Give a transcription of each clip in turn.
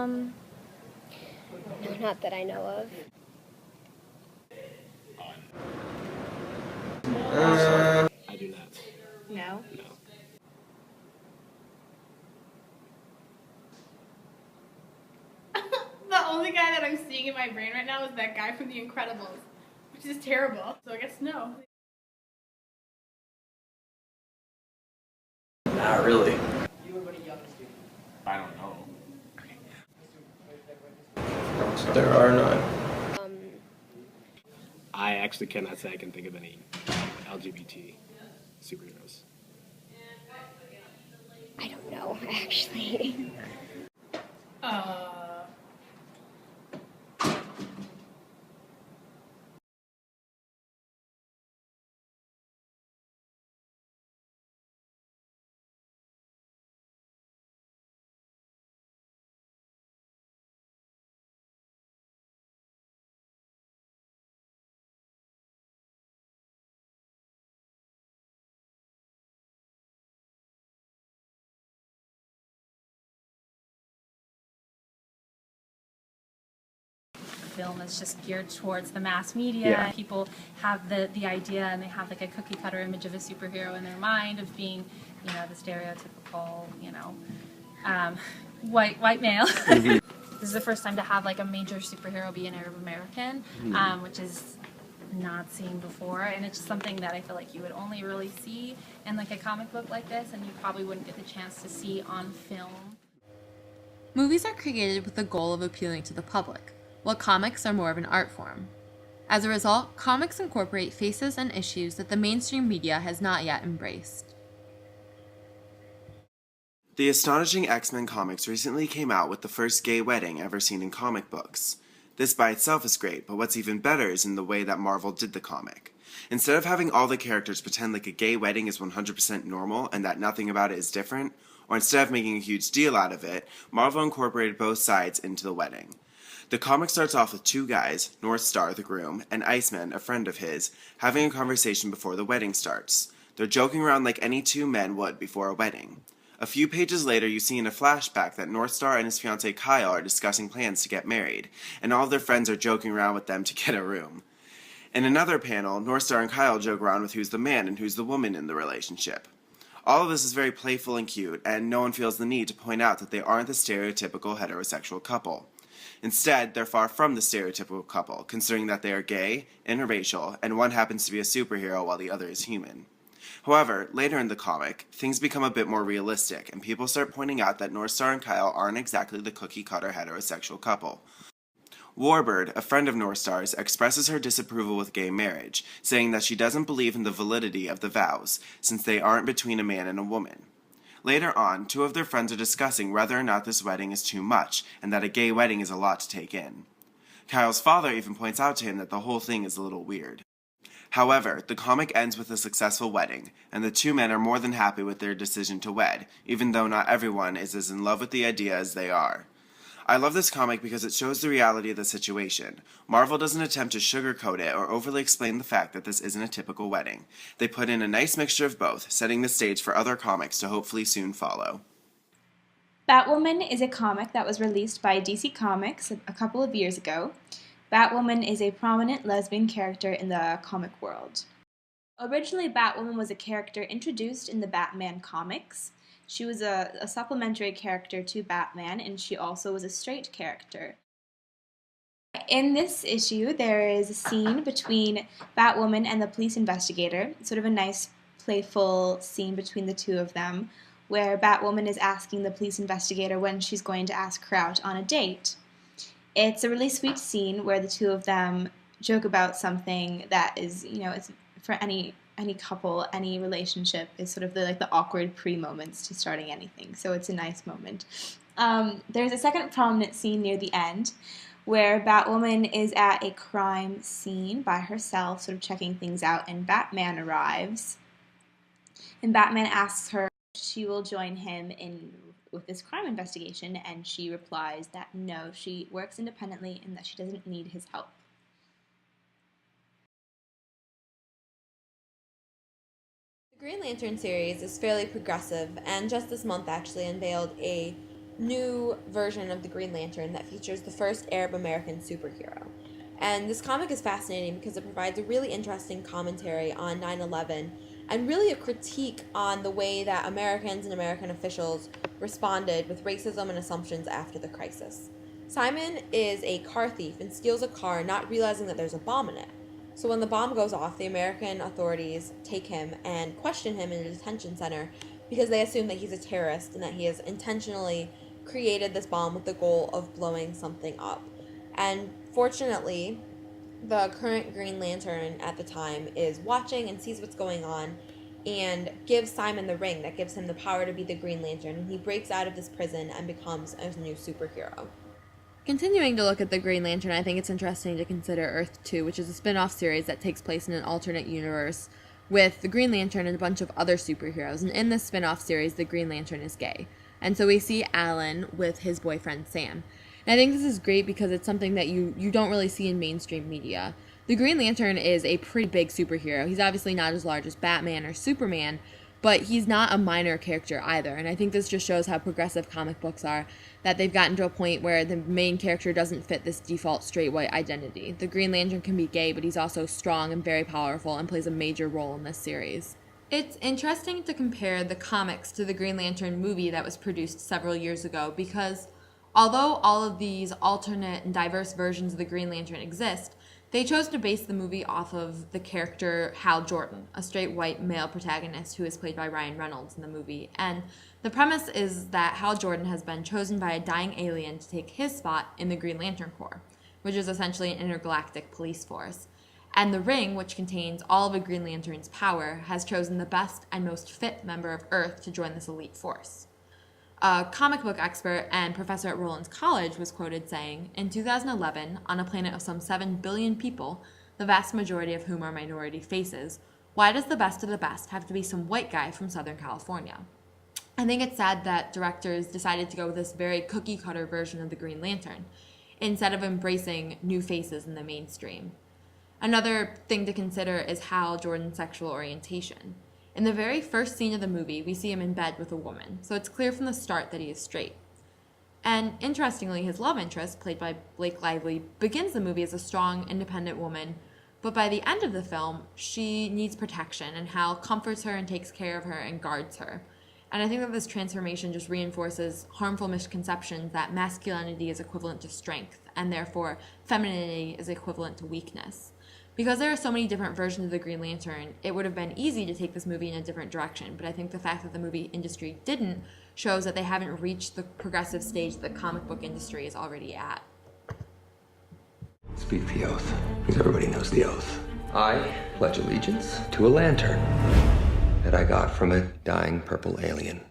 No, not that I know of. I do not. No? No. The only guy that I'm seeing in my brain right now is that guy from The Incredibles, which is terrible. So I guess no. Not really. I don't know. There are none. I actually cannot say I can think of any LGBT superheroes. I don't know, actually. Film is just geared towards the mass media. Yeah. People have the idea, and they have like a cookie cutter image of a superhero in their mind of being, you know, the stereotypical, you know, white male. This is the first time to have like a major superhero be an Arab American, which is not seen before, and it's just something that I feel like you would only really see in like a comic book like this, and you probably wouldn't get the chance to see on film. Movies are created with the goal of appealing to the public, while comics are more of an art form. As a result, comics incorporate faces and issues that the mainstream media has not yet embraced. The Astonishing X-Men comics recently came out with the first gay wedding ever seen in comic books. This by itself is great, but what's even better is in the way that Marvel did the comic. Instead of having all the characters pretend like a gay wedding is 100% normal and that nothing about it is different, or instead of making a huge deal out of it, Marvel incorporated both sides into the wedding. The comic starts off with two guys, North Star, the groom, and Iceman, a friend of his, having a conversation before the wedding starts. They're joking around like any two men would before a wedding. A few pages later, you see in a flashback that North Star and his fiancée Kyle are discussing plans to get married, and all of their friends are joking around with them to get a room. In another panel, North Star and Kyle joke around with who's the man and who's the woman in the relationship. All of this is very playful and cute, and no one feels the need to point out that they aren't the stereotypical heterosexual couple. Instead, they're far from the stereotypical couple, considering that they are gay, interracial, and one happens to be a superhero while the other is human. However, later in the comic, things become a bit more realistic, and people start pointing out that North Star and Kyle aren't exactly the cookie-cutter heterosexual couple. Warbird, a friend of North Star's, expresses her disapproval with gay marriage, saying that she doesn't believe in the validity of the vows, since they aren't between a man and a woman. Later on, two of their friends are discussing whether or not this wedding is too much, and that a gay wedding is a lot to take in. Kyle's father even points out to him that the whole thing is a little weird. However, the comic ends with a successful wedding, and the two men are more than happy with their decision to wed, even though not everyone is as in love with the idea as they are. I love this comic because it shows the reality of the situation. Marvel doesn't attempt to sugarcoat it or overly explain the fact that this isn't a typical wedding. They put in a nice mixture of both, setting the stage for other comics to hopefully soon follow. Batwoman is a comic that was released by DC Comics a couple of years ago. Batwoman is a prominent lesbian character in the comic world. Originally, Batwoman was a character introduced in the Batman comics. She was a supplementary character to Batman, and she also was a straight character. In this issue, there is a scene between Batwoman and the police investigator, sort of a nice, playful scene between the two of them, where Batwoman is asking the police investigator when she's going to ask her out on a date. It's a really sweet scene where the two of them joke about something that is, you know, it's for any couple, any relationship is sort of the awkward pre-moments to starting anything. So it's a nice moment. There's a second prominent scene near the end where Batwoman is at a crime scene by herself, sort of checking things out, and Batman arrives. And Batman asks her if she will join him with this crime investigation, and she replies that no, she works independently and that she doesn't need his help. The Green Lantern series is fairly progressive, and just this month actually unveiled a new version of the Green Lantern that features the first Arab American superhero. And this comic is fascinating because it provides a really interesting commentary on 9/11 and really a critique on the way that Americans and American officials responded with racism and assumptions after the crisis. Simon is a car thief and steals a car not realizing that there's a bomb in it. So when the bomb goes off, the American authorities take him and question him in a detention center because they assume that he's a terrorist and that he has intentionally created this bomb with the goal of blowing something up. And fortunately, the current Green Lantern at the time is watching and sees what's going on and gives Simon the ring that gives him the power to be the Green Lantern, and he breaks out of this prison and becomes a new superhero. Continuing to look at the Green Lantern, I think it's interesting to consider Earth 2, which is a spin-off series that takes place in an alternate universe with the Green Lantern and a bunch of other superheroes. And in this spin-off series, the Green Lantern is gay. And so we see Alan with his boyfriend Sam. And I think this is great because it's something that you don't really see in mainstream media. The Green Lantern is a pretty big superhero. He's obviously not as large as Batman or Superman, but he's not a minor character either. And I think this just shows how progressive comic books are, that they've gotten to a point where the main character doesn't fit this default straight white identity. The Green Lantern can be gay, but he's also strong and very powerful and plays a major role in this series. It's interesting to compare the comics to the Green Lantern movie that was produced several years ago because although all of these alternate and diverse versions of the Green Lantern exist, they chose to base the movie off of the character Hal Jordan, a straight white male protagonist who is played by Ryan Reynolds in the movie. And the premise is that Hal Jordan has been chosen by a dying alien to take his spot in the Green Lantern Corps, which is essentially an intergalactic police force. And the ring, which contains all of a Green Lantern's power, has chosen the best and most fit member of Earth to join this elite force. A comic book expert and professor at Rollins College was quoted saying, "In 2011, on a planet of some 7 billion people, the vast majority of whom are minority faces, why does the best of the best have to be some white guy from Southern California?" I think it's sad that directors decided to go with this very cookie-cutter version of the Green Lantern, instead of embracing new faces in the mainstream. Another thing to consider is Hal Jordan's sexual orientation. In the very first scene of the movie, we see him in bed with a woman, so it's clear from the start that he is straight. And interestingly, his love interest, played by Blake Lively, begins the movie as a strong, independent woman, but by the end of the film, she needs protection, and Hal comforts her and takes care of her and guards her. And I think that this transformation just reinforces harmful misconceptions that masculinity is equivalent to strength, and therefore femininity is equivalent to weakness. Because there are so many different versions of the Green Lantern, it would have been easy to take this movie in a different direction, but I think the fact that the movie industry didn't shows that they haven't reached the progressive stage that the comic book industry is already at. Speak the oath, because everybody knows the oath. I pledge allegiance to a lantern that I got from a dying purple alien.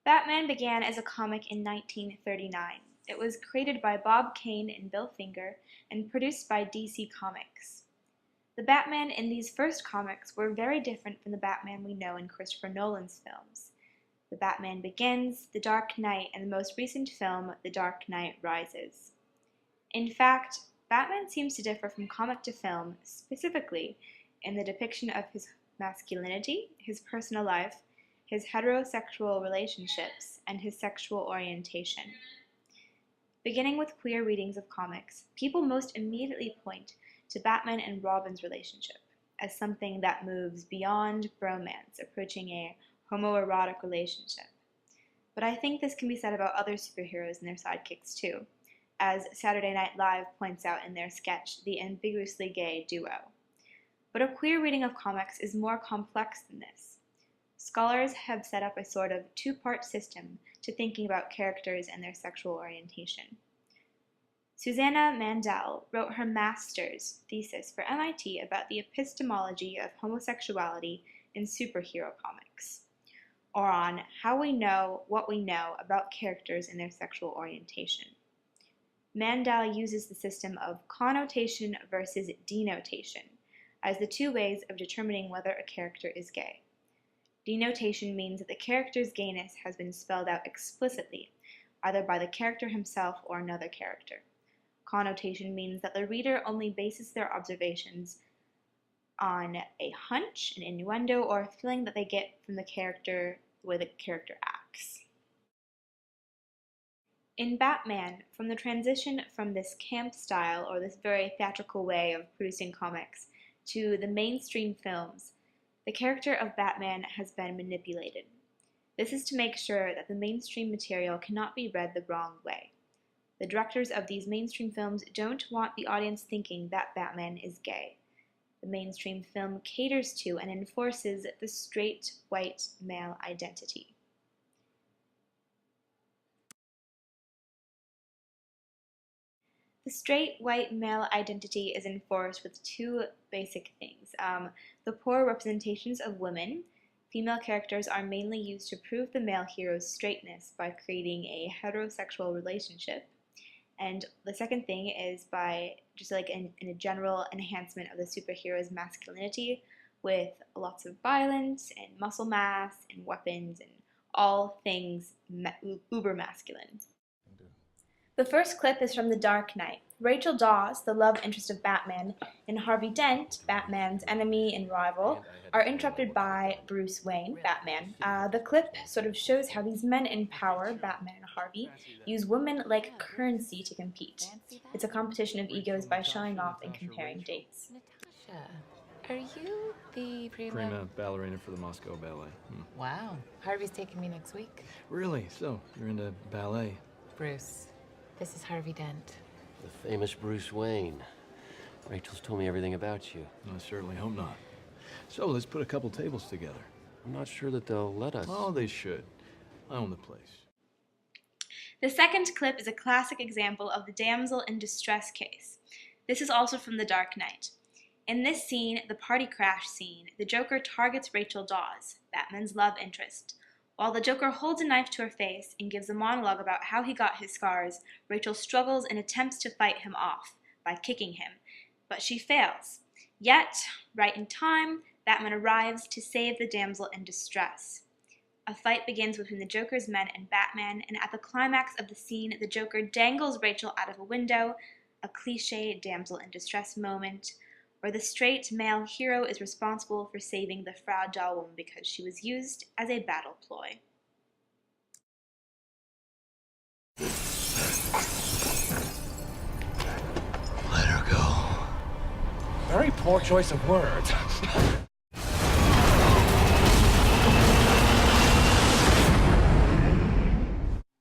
Batman began as a comic in 1939. It was created by Bob Kane and Bill Finger and produced by DC Comics. The Batman in these first comics were very different from the Batman we know in Christopher Nolan's films. The Batman Begins, The Dark Knight, and the most recent film, The Dark Knight Rises. In fact, Batman seems to differ from comic to film, specifically in the depiction of his masculinity, his personal life, his heterosexual relationships, and his sexual orientation. Beginning with queer readings of comics, people most immediately point to Batman and Robin's relationship as something that moves beyond bromance, approaching a homoerotic relationship. But I think this can be said about other superheroes and their sidekicks too, as Saturday Night Live points out in their sketch, The Ambiguously Gay Duo. But a queer reading of comics is more complex than this. Scholars have set up a sort of two-part system to thinking about characters and their sexual orientation. Susanna Mandel wrote her master's thesis for MIT about the epistemology of homosexuality in superhero comics, or on how we know what we know about characters and their sexual orientation. Mandel uses the system of connotation versus denotation as the two ways of determining whether a character is gay. Denotation means that the character's gayness has been spelled out explicitly, either by the character himself or another character. Connotation means that the reader only bases their observations on a hunch, an innuendo, or a feeling that they get from the character, the way the character acts. In Batman, from the transition from this camp style, or this very theatrical way of producing comics, to the mainstream films, the character of Batman has been manipulated. This is to make sure that the mainstream material cannot be read the wrong way. The directors of these mainstream films don't want the audience thinking that Batman is gay. The mainstream film caters to and enforces the straight, white, male identity. The straight, white, male identity is enforced with two basic things. The poor representations of women. Female characters are mainly used to prove the male hero's straightness by creating a heterosexual relationship. And the second thing is by just like in a general enhancement of the superhero's masculinity with lots of violence and muscle mass and weapons and all things uber masculine. The first clip is from The Dark Knight. Rachel Dawes, the love interest of Batman, and Harvey Dent, Batman's enemy and rival, are interrupted by Bruce Wayne, Batman. The clip sort of shows how these men in power, Batman and Harvey, use women like currency to compete. It's a competition of egos by showing off and comparing dates. Natasha, are you the prima ballerina for the Moscow Ballet? Wow, Harvey's taking me next week. Really? So, you're into ballet? Bruce, this is Harvey Dent. The famous Bruce Wayne. Rachel's told me everything about you. I certainly hope not. So, let's put a couple tables together. I'm not sure that they'll let us. Oh, they should. I own the place. The second clip is a classic example of the damsel in distress case. This is also from The Dark Knight. In this scene, the party crash scene, the Joker targets Rachel Dawes, Batman's love interest. While the Joker holds a knife to her face and gives a monologue about how he got his scars, Rachel struggles and attempts to fight him off by kicking him, but she fails. Yet, right in time, Batman arrives to save the damsel in distress. A fight begins between the Joker's men and Batman, and at the climax of the scene, the Joker dangles Rachel out of a window, a cliché damsel in distress moment, where the straight male hero is responsible for saving the fragile woman because she was used as a battle ploy. Let her go. Very poor choice of words.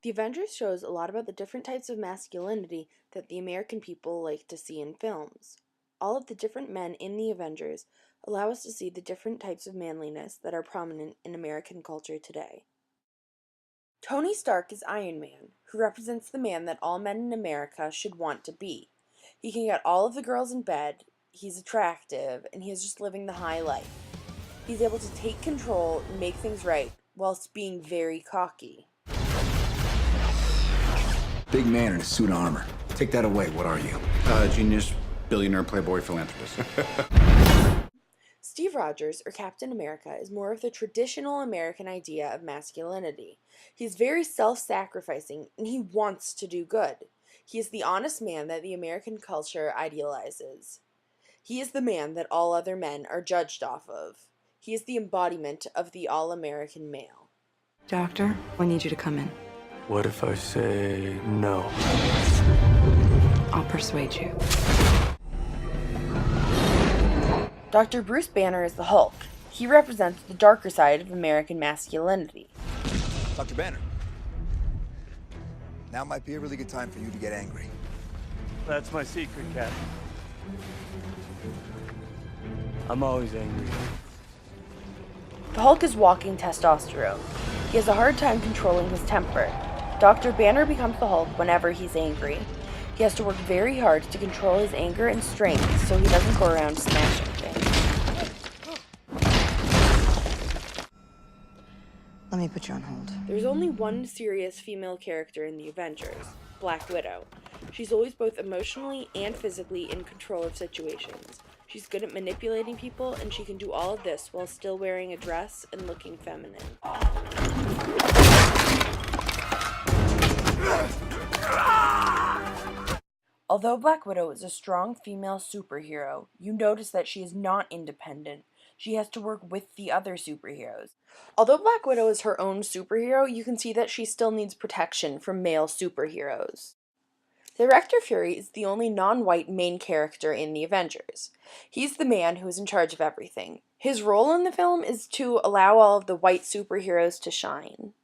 The Avengers shows a lot about the different types of masculinity that the American people like to see in films. All of the different men in the Avengers allow us to see the different types of manliness that are prominent in American culture today. Tony Stark is Iron Man, who represents the man that all men in America should want to be. He can get all of the girls in bed, he's attractive, and he is just living the high life. He's able to take control and make things right, whilst being very cocky. Big man in a suit of armor. Take that away, what are you? Genius, billionaire, playboy, philanthropist. Steve Rogers, or Captain America, is more of the traditional American idea of masculinity. He's very self-sacrificing, and he wants to do good. He is the honest man that the American culture idealizes. He is the man that all other men are judged off of. He is the embodiment of the all-American male. Doctor, I need you to come in. What if I say no? I'll persuade you. Dr. Bruce Banner is the Hulk. He represents the darker side of American masculinity. Dr. Banner. Now might be a really good time for you to get angry. That's my secret, Cap. I'm always angry. The Hulk is walking testosterone. He has a hard time controlling his temper. Dr. Banner becomes the Hulk whenever he's angry. He has to work very hard to control his anger and strength so he doesn't go around smashing things. Let me put you on hold. There's only one serious female character in the Avengers, Black Widow. She's always both emotionally and physically in control of situations. She's good at manipulating people, and she can do all of this while still wearing a dress and looking feminine. Although Black Widow is a strong female superhero, you notice that she is not independent. She has to work with the other superheroes. Although Black Widow is her own superhero, you can see that she still needs protection from male superheroes. Director Fury is the only non-white main character in the Avengers. He's the man who is in charge of everything. His role in the film is to allow all of the white superheroes to shine.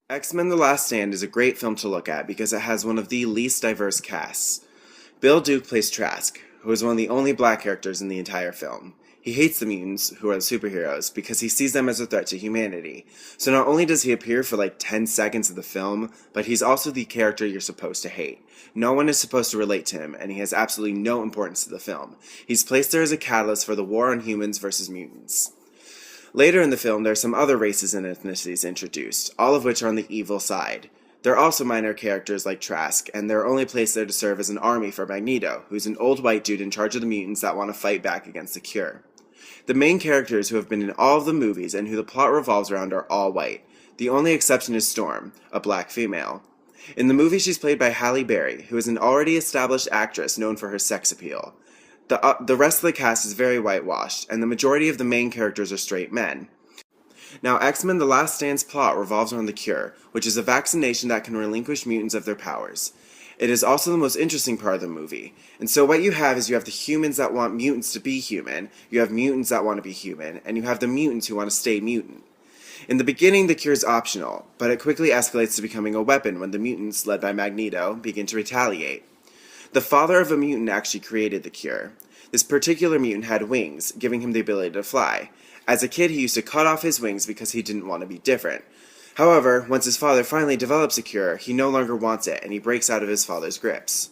X-Men: The Last Stand is a great film to look at because it has one of the least diverse casts. Bill Duke plays Trask, who is one of the only black characters in the entire film. He hates the mutants, who are the superheroes, because he sees them as a threat to humanity. So not only does he appear for like 10 seconds of the film, but he's also the character you're supposed to hate. No one is supposed to relate to him, and he has absolutely no importance to the film. He's placed there as a catalyst for the war on humans versus mutants. Later in the film, there are some other races and ethnicities introduced, all of which are on the evil side. There are also minor characters like Trask, and they're only placed there to serve as an army for Magneto, who's an old white dude in charge of the mutants that want to fight back against the Cure. The main characters who have been in all of the movies and who the plot revolves around are all white. The only exception is Storm, a black female. In the movie, she's played by Halle Berry, who is an already established actress known for her sex appeal. The rest of the cast is very whitewashed, and the majority of the main characters are straight men. Now, X-Men: The Last Stand's plot revolves around the Cure, which is a vaccination that can relinquish mutants of their powers. It is also the most interesting part of the movie. And so what you have is you have the humans that want mutants to be human, you have mutants that want to be human, and you have the mutants who want to stay mutant. In the beginning, the cure is optional, but it quickly escalates to becoming a weapon when the mutants, led by Magneto, begin to retaliate. The father of a mutant actually created the cure. This particular mutant had wings, giving him the ability to fly. As a kid, he used to cut off his wings because he didn't want to be different. However, once his father finally develops a cure, he no longer wants it, and he breaks out of his father's grips.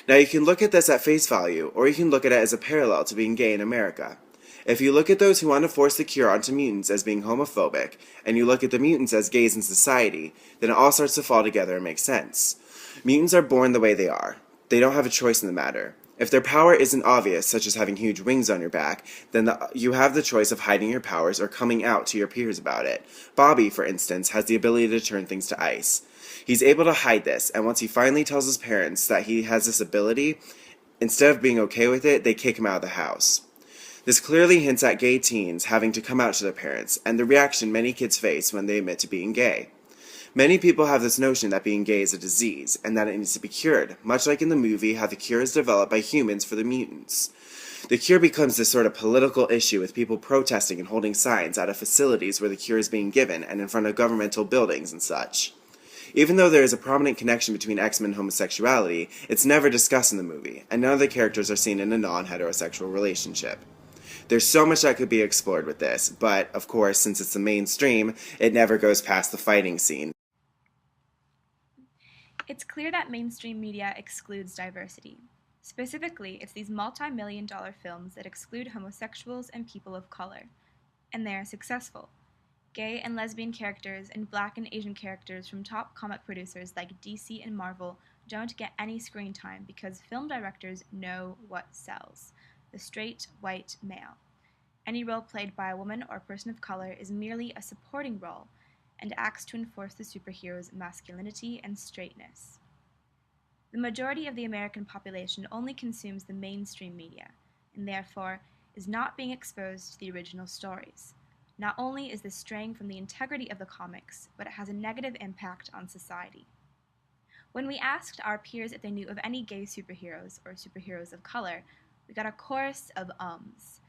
Now, you can look at this at face value, or you can look at it as a parallel to being gay in America. If you look at those who want to force the cure onto mutants as being homophobic, and you look at the mutants as gays in society, then it all starts to fall together and make sense. Mutants are born the way they are. They don't have a choice in the matter. If their power isn't obvious, such as having huge wings on your back, then you have the choice of hiding your powers or coming out to your peers about it. Bobby, for instance, has the ability to turn things to ice. He's able to hide this, and once he finally tells his parents that he has this ability, instead of being okay with it, they kick him out of the house. This clearly hints at gay teens having to come out to their parents, and the reaction many kids face when they admit to being gay. Many people have this notion that being gay is a disease, and that it needs to be cured, much like in the movie how the cure is developed by humans for the mutants. The cure becomes this sort of political issue with people protesting and holding signs out of facilities where the cure is being given and in front of governmental buildings and such. Even though there is a prominent connection between X-Men and homosexuality, it's never discussed in the movie, and none of the characters are seen in a non-heterosexual relationship. There's so much that could be explored with this, but, of course, since it's the mainstream, it never goes past the fighting scene. It's clear that mainstream media excludes diversity. Specifically, it's these multi-million-dollar films that exclude homosexuals and people of color. And they are successful. Gay and lesbian characters and Black and Asian characters from top comic producers like DC and Marvel don't get any screen time because film directors know what sells: the straight, white male. Any role played by a woman or a person of color is merely a supporting role and acts to enforce the superhero's masculinity and straightness. The majority of the American population only consumes the mainstream media, and therefore is not being exposed to the original stories. Not only is this straying from the integrity of the comics, but it has a negative impact on society. When we asked our peers if they knew of any gay superheroes or superheroes of color, we got a chorus of ums.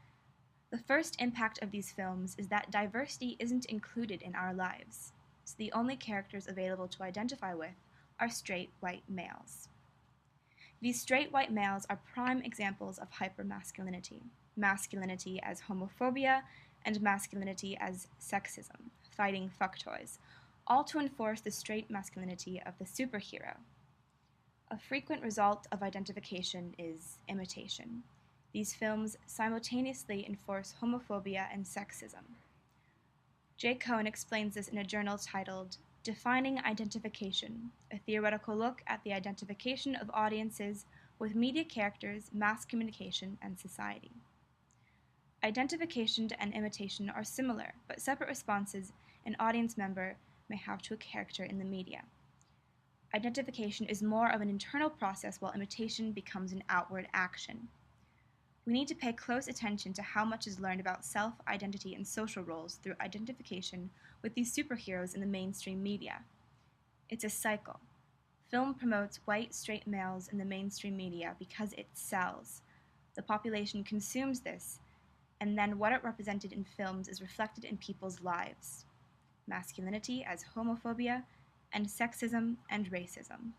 The first impact of these films is that diversity isn't included in our lives, so the only characters available to identify with are straight white males. These straight white males are prime examples of hypermasculinity, masculinity as homophobia, and masculinity as sexism, fighting fucktoys, all to enforce the straight masculinity of the superhero. A frequent result of identification is imitation. These films simultaneously enforce homophobia and sexism. Jay Cohen explains this in a journal titled Defining Identification, a theoretical look at the identification of audiences with media characters, mass communication, and society. Identification and imitation are similar, but separate responses an audience member may have to a character in the media. Identification is more of an internal process, while imitation becomes an outward action. We need to pay close attention to how much is learned about self-identity and social roles through identification with these superheroes in the mainstream media. It's a cycle. Film promotes white, straight males in the mainstream media because it sells. The population consumes this, and then what it represented in films is reflected in people's lives. Masculinity as homophobia, and sexism and racism.